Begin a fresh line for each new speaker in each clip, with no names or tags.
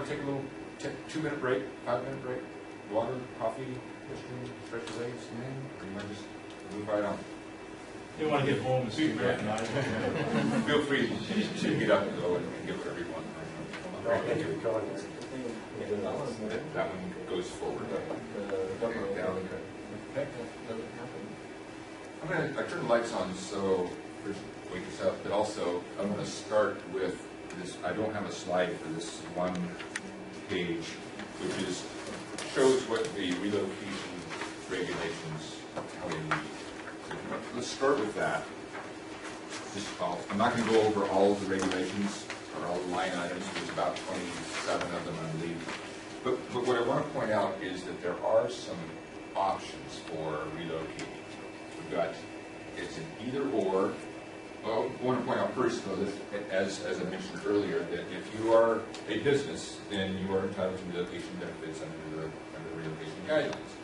to take a little 2-minute break, 5-minute break? Water, coffee, ice cream, stretch your legs, or you want to just move right on?
You want to get home and sleep at night.
Feel free to get up and go and get whatever you want. Thank you. That one goes forward. Okay, down. Okay. I turn the lights on so first wake us up, but also I'm going to start with this. I don't have a slide for this one page, which is shows what the relocation regulations, how they read. Let's start with that. I'm not going to go over all of the regulations or all the line items. There's about 27 of them, I believe. But what I want to point out is that there are some options for relocating. We've got, it's an either or. Well, I want to point out first, though, that as I mentioned earlier, that if you are a business, then you are entitled to relocation benefits under the relocation guidelines.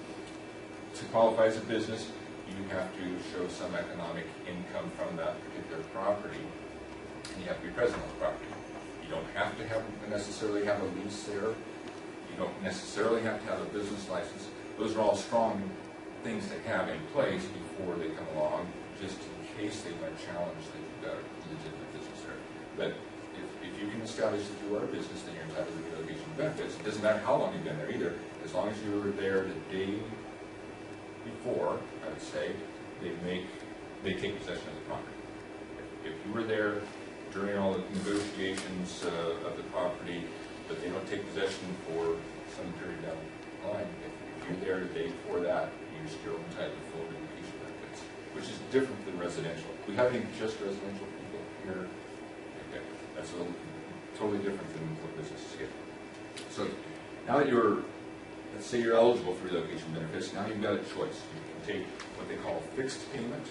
To qualify as a business, you have to show some economic income from that particular property, and you have to be present on the property. You don't have to necessarily have a lease there. You don't necessarily have to have a business license. Those are all strong things to have in place before they come along, just in case they want to challenge that you've got a legitimate business there. But if you can establish that you are a business, then you're entitled to relocation benefits. It doesn't matter how long you've been there either. As long as you were there the day before, I would say, they take possession of the property. If you were there during all the negotiations of the property, but they don't take possession for some period down the line, if you're there the day before that, you're still entitled to full relocation benefits, which is different than residential. We have any just residential people here? Okay, that's a little totally different than what businesses get. So now that let's say you're eligible for relocation benefits, now you've got a choice. You can take what they call a fixed payment.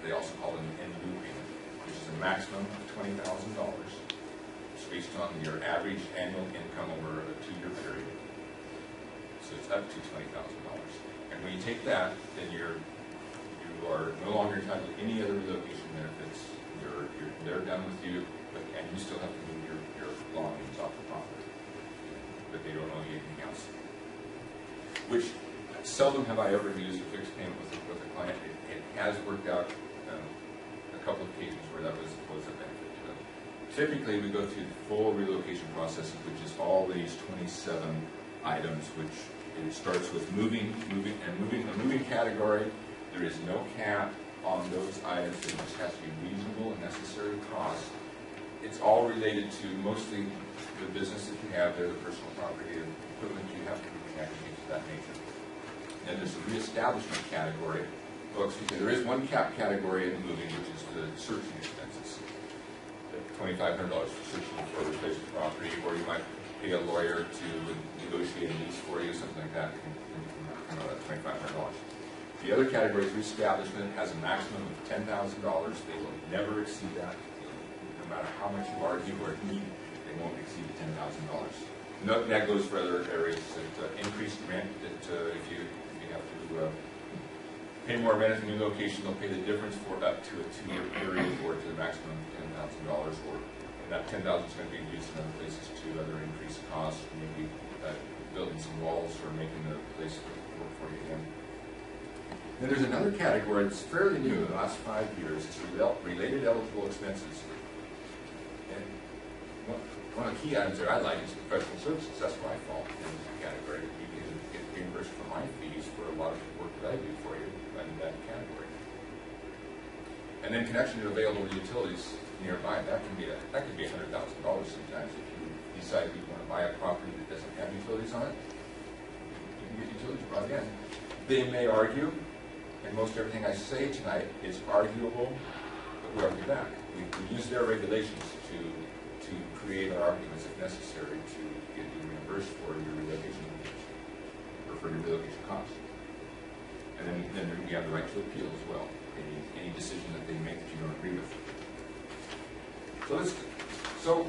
They also call it an in lieu payment, which is a maximum of $20,000. It's based on your average annual income over a 2-year period. So it's up to $20,000. And when you take that, then you are no longer entitled to any other relocation benefits. They're done with you, and you still have to move your belongings off the property. But they don't owe you anything else. Which seldom have I ever used a fixed payment with a client. It has worked out a couple of occasions where that was a benefit to them. Typically, we go through the full relocation process, which is all these 27 items, which it starts with moving category. There is no cap on those items. It just has to be reasonable and necessary cost. It's all related to mostly the business that you have there, the personal property, and equipment you have to be connected to that nature. Then there's the reestablishment category. Well, excuse me, there is one cap category in moving, which is the searching expenses. $2,500 for searching for a replacement property, or you might pay a lawyer to negotiate a lease for you, something like that, $2,500. The other category is reestablishment. It has a maximum of $10,000. They will never exceed that. No matter how much you argue or need, they won't exceed the $10,000. No, that goes for other areas. That increased rent, that if you have to pay more rent at a new location, they'll pay the difference for up to a 2-year period or to the maximum of $10,000. And that $10,000 is going to be used in other places too, other increased costs, maybe building some walls or making the place work for you again. Then there's another category that's fairly new in the last 5 years. It's related eligible expenses. And one of the key items there I like is professional services. That's why I fall in this category. You can get reimbursed for my fees for a lot of work that I do for you in that category. And then connection to available utilities nearby. That could be $100,000 sometimes if you decide you want to buy a property that doesn't have utilities on it. You can get utilities brought in. They may argue, and most everything I say tonight is arguable, but we argue back. We use their regulations to create our arguments if necessary to get you reimbursed for your relocation or for your relocation costs. And then you have the right to appeal as well, any decision that they make that you don't agree with. So